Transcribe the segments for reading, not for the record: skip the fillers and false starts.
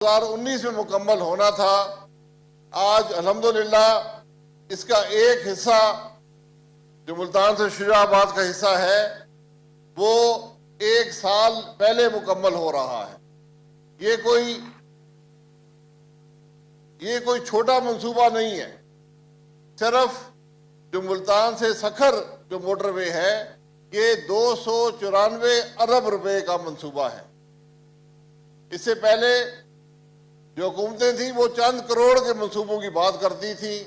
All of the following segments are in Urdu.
2019 میں مکمل ہونا تھا. آج الحمدللہ اس کا ایک حصہ جو ملتان سے شجاع آباد کا حصہ ہے وہ 1 سال پہلے مکمل ہو رہا ہے. یہ کوئی چھوٹا منصوبہ نہیں ہے. صرف جو ملتان سے سکھر جو موٹر وے ہے یہ 294 ارب روپے کا منصوبہ ہے. اس سے پہلے جو حکومتیں تھیں وہ چند کروڑ کے منصوبوں کی بات کرتی تھیں.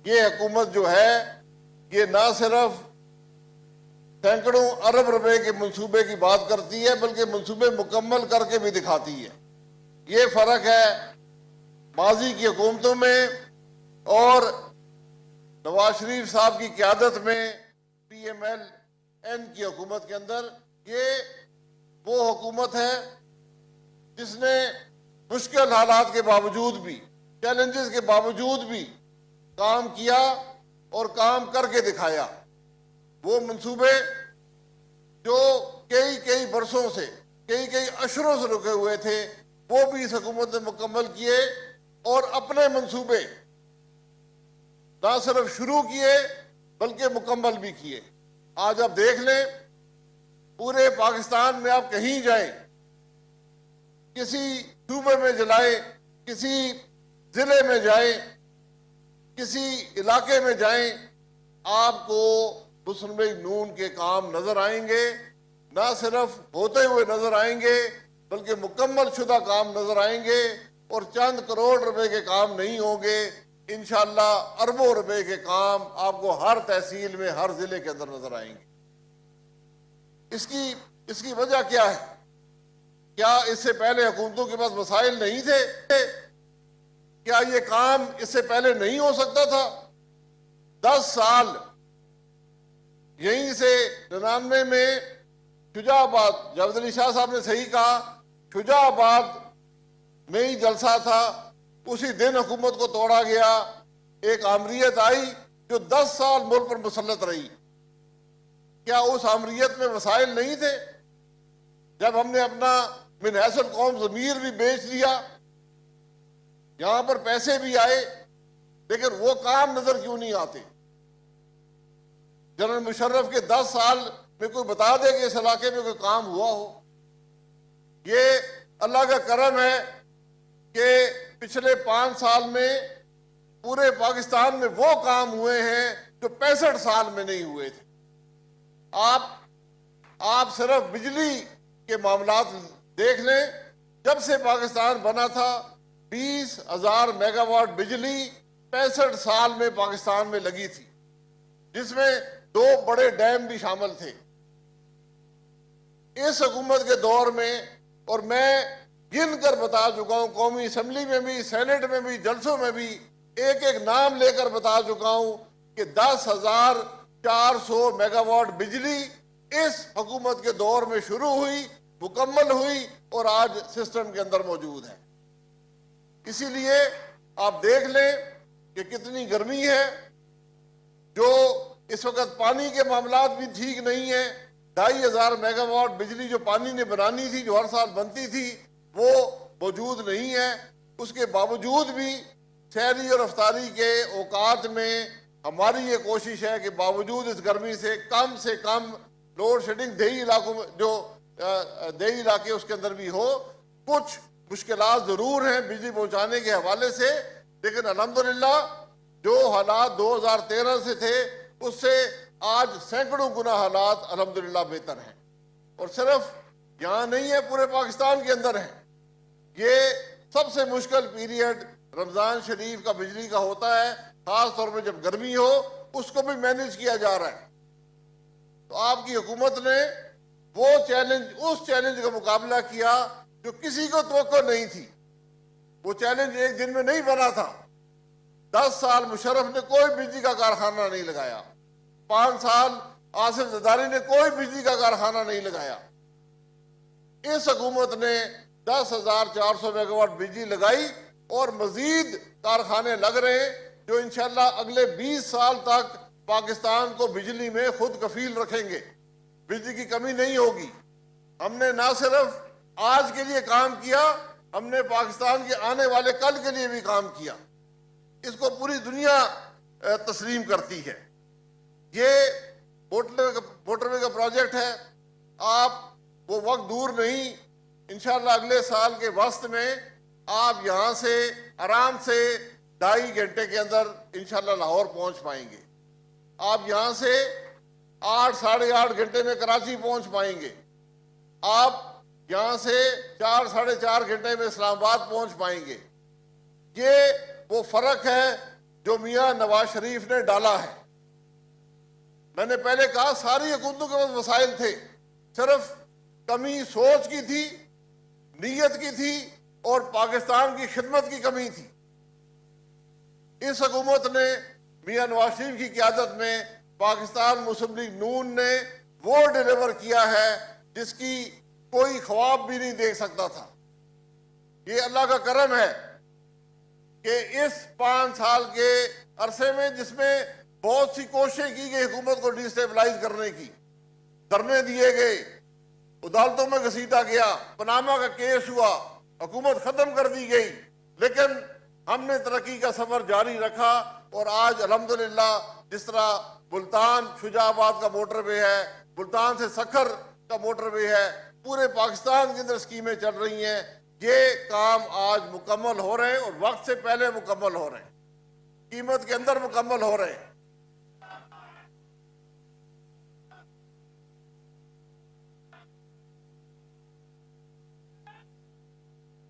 یہ حکومت جو ہے یہ نہ صرف سینکڑوں ارب روپے کے منصوبے کی بات کرتی ہے بلکہ منصوبے مکمل کر کے بھی دکھاتی ہے. یہ فرق ہے ماضی کی حکومتوں میں اور نواز شریف صاحب کی قیادت میں PMLN کی حکومت کے اندر. یہ وہ حکومت ہے جس نے مشکل حالات کے باوجود بھی چیلنجز کے باوجود بھی کام کیا اور کام کر کے دکھایا. وہ منصوبے جو کئی برسوں سے کئی اشروں سے رکے ہوئے تھے وہ بھی اس حکومت نے مکمل کیے اور اپنے منصوبے نہ صرف شروع کیے بلکہ مکمل بھی کیے. آج آپ دیکھ لیں پورے پاکستان میں آپ کہیں جائیں, کسی صوبے میں جائیں, کسی ضلع میں جائیں, کسی علاقے میں جائیں, آپ کو مسلم لیگ نون کے کام نظر آئیں گے. نہ صرف ہوتے ہوئے نظر آئیں گے بلکہ مکمل شدہ کام نظر آئیں گے اور چند کروڑ روپے کے کام نہیں ہوں گے. انشاءاللہ اربوں روپے کے کام آپ کو ہر تحصیل میں ہر ضلع کے اندر نظر آئیں گے. اس کی وجہ کیا ہے؟ کیا اس سے پہلے حکومتوں کے پاس مسائل نہیں تھے؟ کیا یہ کام اس سے پہلے نہیں ہو سکتا تھا؟ 10 سال یہیں سے 99 میں شجاع آباد, جاوید علی شاہ صاحب نے صحیح کہا, شجاع آباد میں ہی جلسہ تھا, اسی دن حکومت کو توڑا گیا. ایک آمریت آئی جو 10 سال ملک پر مسلط رہی. کیا اس آمریت میں وسائل نہیں تھے؟ جب ہم نے اپنا من حیث القوم ضمیر بھی بیچ دیا, یہاں پر پیسے بھی آئے, لیکن وہ کام نظر کیوں نہیں آتے؟ جنرل مشرف کے 10 سال میں کوئی بتا دے کہ اس علاقے میں کوئی کام ہوا ہو. یہ اللہ کا کرم ہے کہ پچھلے 5 سال میں پورے پاکستان میں وہ کام ہوئے ہیں جو 65 سال میں نہیں ہوئے تھے. آپ صرف بجلی کے معاملات دیکھ لیں. جب سے پاکستان بنا تھا 20,000 میگا واٹ بجلی 65 سال میں پاکستان میں لگی تھی, جس میں 2 بڑے ڈیم بھی شامل تھے. اس حکومت کے دور میں, اور میں گن کر بتا چکا ہوں, قومی اسمبلی میں بھی, سینٹ میں بھی, جلسوں میں بھی ایک نام لے کر بتا چکا ہوں کہ 10,400 میگا واٹ بجلی اس حکومت کے دور میں شروع ہوئی, مکمل ہوئی اور آج سسٹم کے اندر موجود ہے. اسی لیے آپ دیکھ لیں کہ کتنی گرمی ہے, جو اس وقت پانی کے معاملات بھی ٹھیک نہیں ہیں. 2,500 میگا واٹ بجلی جو پانی نے بنانی تھی, جو ہر سال بنتی تھی, وہ موجود نہیں ہے. اس کے باوجود بھی سحری اور افطاری کے اوقات میں ہماری یہ کوشش ہے کہ باوجود اس گرمی سے کم لوڈ شیڈنگ دیہی علاقوں میں, جو دیہی علاقے اس کے اندر بھی ہو. کچھ مشکلات ضرور ہیں بجلی پہنچانے کے حوالے سے, لیکن الحمدللہ جو حالات 2013 سے تھے اس سے آج سینکڑوں گنا حالات الحمدللہ بہتر ہیں. اور صرف یہاں نہیں ہے, پورے پاکستان کے اندر ہے. یہ سب سے مشکل پیریڈ رمضان شریف کا بجلی کا ہوتا ہے, خاص طور پہ جب گرمی ہو, اس کو بھی مینیج کیا جا رہا ہے. تو آپ کی حکومت نے اس چیلنج کا مقابلہ کیا جو کسی کو توقع نہیں تھی. وہ چیلنج ایک دن میں نہیں بنا تھا. 10 سال مشرف نے کوئی بجلی کا کارخانہ نہیں لگایا. 5 سال آصف زرداری نے کوئی بجلی کا کارخانہ نہیں لگایا. اس حکومت نے 10,400 میگا واٹ بجلی لگائی اور مزید کارخانے لگ رہے ہیں جو انشاءاللہ اگلے 20 سال تک پاکستان کو بجلی میں خود کفیل رکھیں گے. بجلی کی کمی نہیں ہوگی. ہم نے نہ صرف آج کے لیے کام کیا, ہم نے پاکستان کے آنے والے کل کے لیے بھی کام کیا. اس کو پوری دنیا تسلیم کرتی ہے. یہ موٹر وے کا پروجیکٹ ہے. آپ وہ وقت دور نہیں، انشاءاللہ اگلے سال کے وسط میں آپ یہاں سے آرام سے 2.5 گھنٹے کے اندر انشاءاللہ لاہور پہنچ پائیں گے. آپ یہاں سے 8 ساڑھے 8 گھنٹے میں کراچی پہنچ پائیں گے. آپ یہاں سے 4 ساڑھے 4 گھنٹے میں اسلام آباد پہنچ پائیں گے. یہ وہ فرق ہے جو میاں نواز شریف نے ڈالا ہے. میں نے پہلے کہا ساری حکومتوں کے پاس وسائل تھے، صرف کمی سوچ کی تھی، نیت کی تھی اور پاکستان کی خدمت کی کمی تھی. اس حکومت نے میاں نواز شریف کی قیادت میں پاکستان مسلم لیگ نون نے وہ ڈیلیور کیا ہے جس کی کوئی خواب بھی نہیں دیکھ سکتا تھا. یہ اللہ کا کرم ہے کہ اس 5 سال کے عرصے میں جس میں بہت سی کوششیں کی گئی حکومت کو ڈی اسٹیبلائز کرنے کی، دھرنے دیے گئے، عدالتوں میں گھسیٹا گیا، پاناما کا کیس ہوا، حکومت ختم کر دی گئی، لیکن ہم نے ترقی کا سفر جاری رکھا. اور آج الحمدللہ جس طرح ملتان شجاع آباد کا موٹر وے ہے، ملتان سے سکھر کا موٹر وے ہے، پورے پاکستان کے اندر اسکیمیں چل رہی ہیں. یہ کام آج مکمل ہو رہے ہیں اور وقت سے پہلے مکمل ہو رہے ہیں، قیمت کے اندر مکمل ہو رہے ہیں.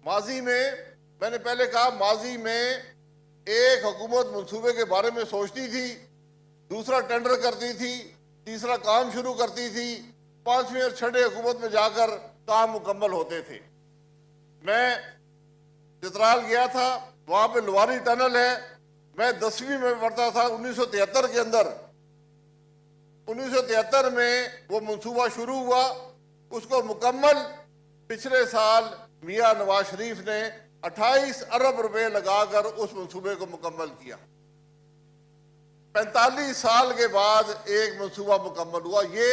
ماضی میں نے پہلے کہا، ماضی میں ایک حکومت منصوبے کے بارے میں سوچتی تھی، دوسرا ٹینڈر کرتی تھی، تیسرا کام شروع کرتی تھی، 5ویں اور 6ٹھے حکومت میں جا کر کام مکمل ہوتے تھے. میں چترال گیا تھا، وہاں پہ لواری ٹنل ہے. میں 10ویں میں پڑھتا تھا 1973 کے اندر. 1973 میں وہ منصوبہ شروع ہوا، اس کو مکمل پچھلے سال میاں نواز شریف نے 28 ارب روپے لگا کر اس منصوبے کو مکمل کیا. 45 سال کے بعد ایک منصوبہ مکمل ہوا. یہ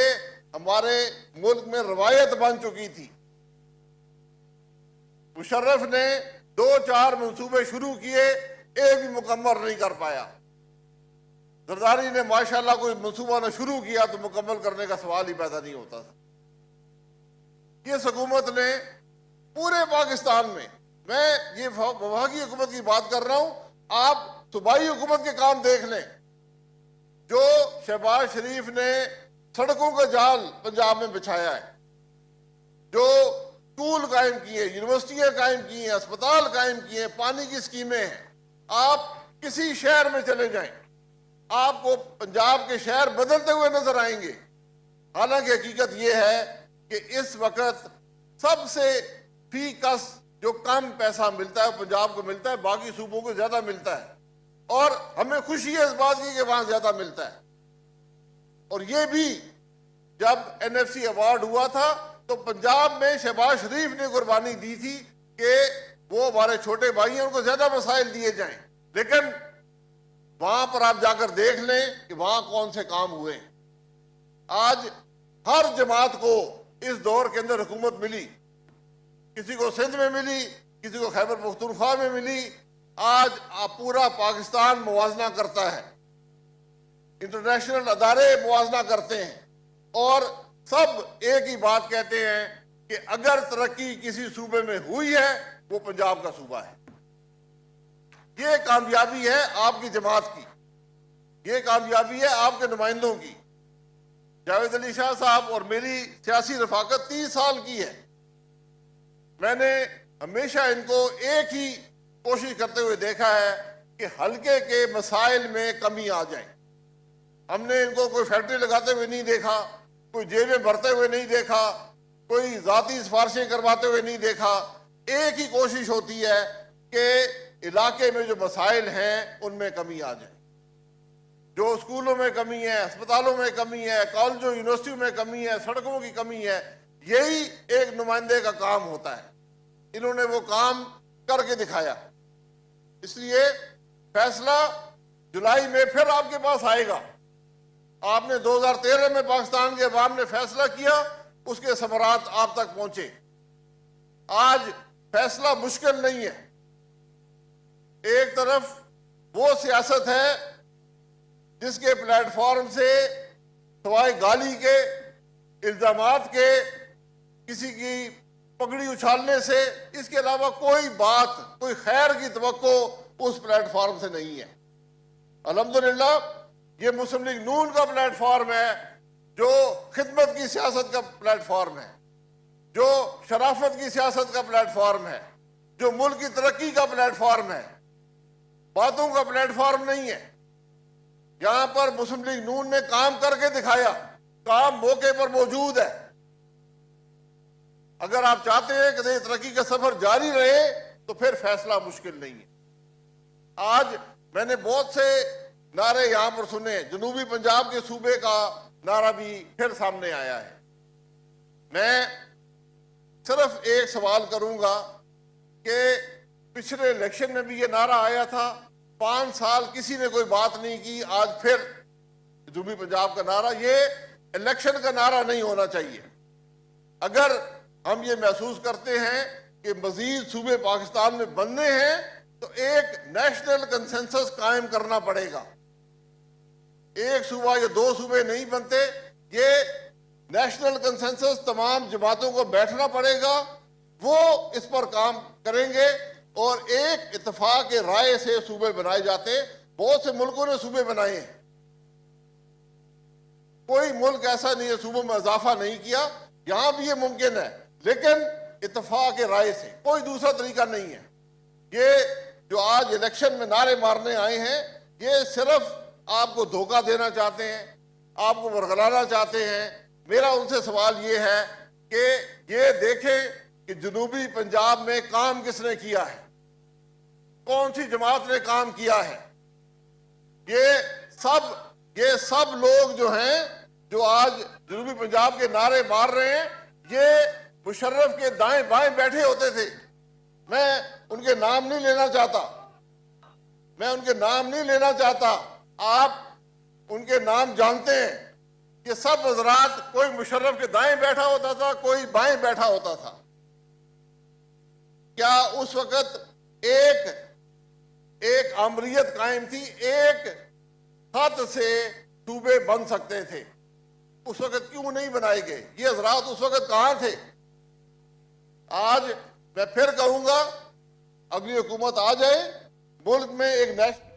ہمارے ملک میں روایت بن چکی تھی. مشرف نے 2-4 منصوبے شروع کیے، ایک بھی مکمل نہیں کر پایا. زرداری نے ماشاءاللہ کوئی منصوبہ نہ شروع کیا تو مکمل کرنے کا سوال ہی پیدا نہیں ہوتا تھا. یہ حکومت نے پورے پاکستان میں یہ وفاقی حکومت کی بات کر رہا ہوں، آپ صوبائی حکومت کے کام دیکھ لیں. جو شہباز شریف نے سڑکوں کا جال پنجاب میں بچھایا ہے، جو اسکول قائم کیے، یونیورسٹیاں قائم کی ہیں، اسپتال قائم کیے ہیں، پانی کی اسکیمیں ہیں. آپ کسی شہر میں چلے جائیں، آپ کو پنجاب کے شہر بدلتے ہوئے نظر آئیں گے. حالانکہ حقیقت یہ ہے کہ اس وقت سب سے فی کس جو کم پیسہ ملتا ہے پنجاب کو ملتا ہے، باقی صوبوں کو زیادہ ملتا ہے. اور ہمیں خوشی ہے اس بات کی کہ وہاں زیادہ ملتا ہے. اور یہ بھی جب NFC ایوارڈ ہوا تھا تو پنجاب میں شہباز شریف نے قربانی دی تھی کہ وہ ہمارے چھوٹے بھائی ہیں، ان کو زیادہ مسائل دیے جائیں. لیکن وہاں پر آپ جا کر دیکھ لیں کہ وہاں کون سے کام ہوئے. آج ہر جماعت کو اس دور کے اندر حکومت ملی، کسی کو سندھ میں ملی، کسی کو خیبر پختونخوا میں ملی. آج پورا پاکستان موازنہ کرتا ہے، انٹرنیشنل ادارے موازنہ کرتے ہیں اور سب ایک ہی بات کہتے ہیں کہ اگر ترقی کسی صوبے میں ہوئی ہے وہ پنجاب کا صوبہ ہے. یہ کامیابی ہے آپ کی جماعت کی، یہ کامیابی ہے آپ کے نمائندوں کی. جاوید علی شاہ صاحب اور میری سیاسی رفاقت 30 سال کی ہے. میں نے ہمیشہ ان کو ایک ہی کوشش کرتے ہوئے دیکھا ہے کہ حلقے کے مسائل میں کمی آ جائے. ہم نے ان کو کوئی فیکٹری لگاتے ہوئے نہیں دیکھا، کوئی جیبیں بھرتے ہوئے نہیں دیکھا، کوئی ذاتی سفارشیں کرواتے ہوئے نہیں دیکھا. ایک ہی کوشش ہوتی ہے کہ علاقے میں جو مسائل ہیں ان میں کمی آ جائے. جو اسکولوں میں کمی ہے، اسپتالوں میں کمی ہے، کالجوں یونیورسٹیوں میں کمی ہے، سڑکوں کی کمی ہے، یہی ایک نمائندے کا کام ہوتا ہے. انہوں نے وہ کام کر کے دکھایا. اس لیے فیصلہ جولائی میں پھر آپ کے پاس آئے گا. آپ نے 2013 میں پاکستان کے عوام نے فیصلہ کیا، اس کے ثمرات آپ تک پہنچے. آج فیصلہ مشکل نہیں ہے. ایک طرف وہ سیاست ہے جس کے پلیٹ فارم سے سوائے گالی کے، الزامات کے، کسی کی پگڑی اچھالنے سے، اس کے علاوہ کوئی بات، کوئی خیر کی توقع اس پلیٹ فارم سے نہیں ہے. الحمدللہ یہ مسلم لیگ نون کا پلیٹ فارم ہے جو خدمت کی سیاست کا پلیٹ فارم ہے، جو شرافت کی سیاست کا پلیٹ فارم ہے، جو ملک کی ترقی کا پلیٹ فارم ہے، باتوں کا پلیٹ فارم نہیں ہے. یہاں پر مسلم لیگ نون نے کام کر کے دکھایا، کام موقع پر موجود ہے. اگر آپ چاہتے ہیں کہ ترقی کا سفر جاری رہے تو پھر فیصلہ مشکل نہیں ہے. آج میں نے بہت سے نعرے یہاں پر سنے، جنوبی پنجاب کے صوبے کا نعرہ بھی پھر سامنے آیا ہے. میں صرف ایک سوال کروں گا کہ پچھلے الیکشن میں بھی یہ نعرہ آیا تھا، 5 سال کسی نے کوئی بات نہیں کی. آج پھر جنوبی پنجاب کا نعرہ، یہ الیکشن کا نعرہ نہیں ہونا چاہیے. اگر ہم یہ محسوس کرتے ہیں کہ مزید صوبے پاکستان میں بننے ہیں تو ایک نیشنل کنسنسس قائم کرنا پڑے گا. ایک صوبہ یا 2 صوبے نہیں بنتے، یہ نیشنل کنسنسس تمام جماعتوں کو بیٹھنا پڑے گا، وہ اس پر کام کریں گے اور ایک اتفاق رائے سے صوبے بنائے جاتے. بہت سے ملکوں نے صوبے بنائے ہیں، کوئی ملک ایسا نہیں ہے صوبوں میں اضافہ نہیں کیا. یہاں بھی یہ ممکن ہے لیکن اتفاق رائے سے، کوئی دوسرا طریقہ نہیں ہے. یہ جو آج الیکشن میں نعرے مارنے آئے ہیں، یہ صرف آپ کو دھوکہ دینا چاہتے ہیں، آپ کو ورگلانا چاہتے ہیں. میرا ان سے سوال یہ ہے کہ یہ دیکھیں کہ جنوبی پنجاب میں کام کس نے کیا ہے، کون سی جماعت نے کام کیا ہے. یہ سب لوگ جو ہیں جو آج جنوبی پنجاب کے نعرے مار رہے ہیں، یہ مشرف کے دائیں بائیں بیٹھے ہوتے تھے. میں ان کے نام نہیں لینا چاہتا، آپ ان کے نام جانتے ہیں. یہ سب حضرات، کوئی مشرف کے دائیں بیٹھا ہوتا تھا، کوئی بائیں بیٹھا ہوتا تھا. کیا اس وقت ایک آمریت قائم تھی؟ ایک خط سے صوبے بن سکتے تھے. اس وقت کیوں نہیں بنائے گئے؟ یہ حضرات اس وقت کہاں تھے؟ آج میں پھر کہوں گا، اگلی حکومت آ جائے، ملک میں ایک نیشنل